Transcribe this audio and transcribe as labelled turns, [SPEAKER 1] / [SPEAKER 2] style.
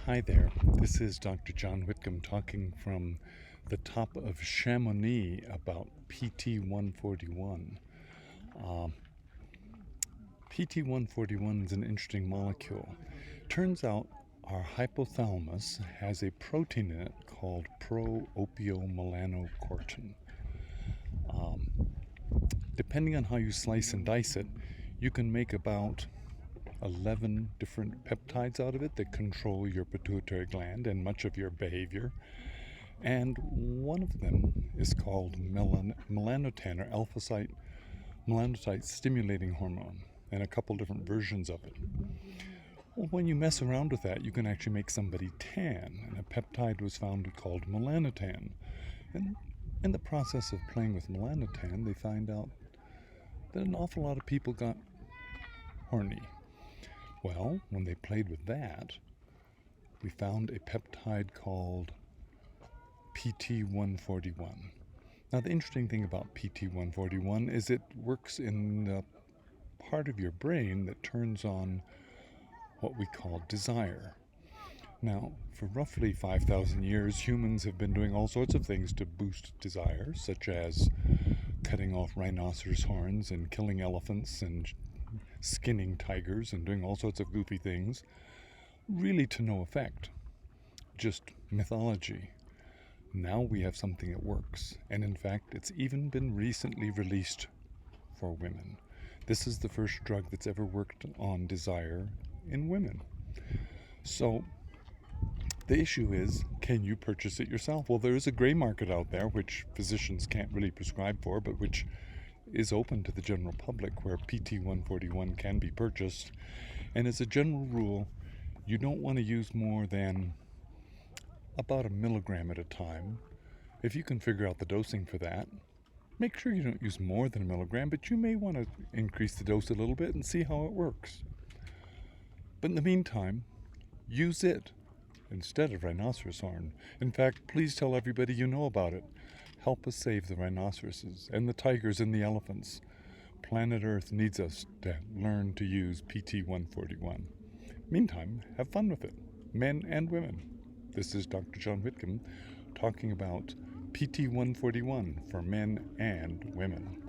[SPEAKER 1] Hi there, this is Dr. John Whitcomb talking from the top of Chamonix about PT-141. PT-141 is an interesting molecule. Turns out our hypothalamus has a protein in it called pro-opiomelanocortin. Depending on how you slice and dice it, you can make about 11 different peptides out of it that control your pituitary gland and much of your behavior. And one of them is called melanotan, or alpha-site melanocyte stimulating hormone, and a couple different versions of it. Well, when you mess around with that, you can actually make somebody tan, and a peptide was found called melanotan. And in the process of playing with melanotan, they find out that an awful lot of people got horny. Well, when they played with that, we found a peptide called PT-141. Now, the interesting thing about PT-141 is it works in the part of your brain that turns on what we call desire. Now, for roughly 5,000 years, humans have been doing all sorts of things to boost desire, such as cutting off rhinoceros horns and killing elephants and skinning tigers and doing all sorts of goofy things, really to no effect, just mythology. Now we have something that works, and in fact it's even been recently released for women. This is the first drug that's ever worked on desire in women. So the issue is, can you purchase it yourself? Well, there is a gray market out there which physicians can't really prescribe for, but which is open to the general public, where PT-141 can be purchased. And as a general rule, you don't want to use more than about 1 milligram at a time. If you can figure out the dosing for that, make sure you don't use more than 1 milligram, but you may want to increase the dose a little bit and see how it works. But in the meantime, use it instead of rhinoceros horn. In fact, please tell everybody you know about it. Help us save the rhinoceroses and the tigers and the elephants. Planet Earth needs us to learn to use PT-141. Meantime, have fun with it, men and women. This is Dr. John Whitcomb talking about PT-141 for men and women.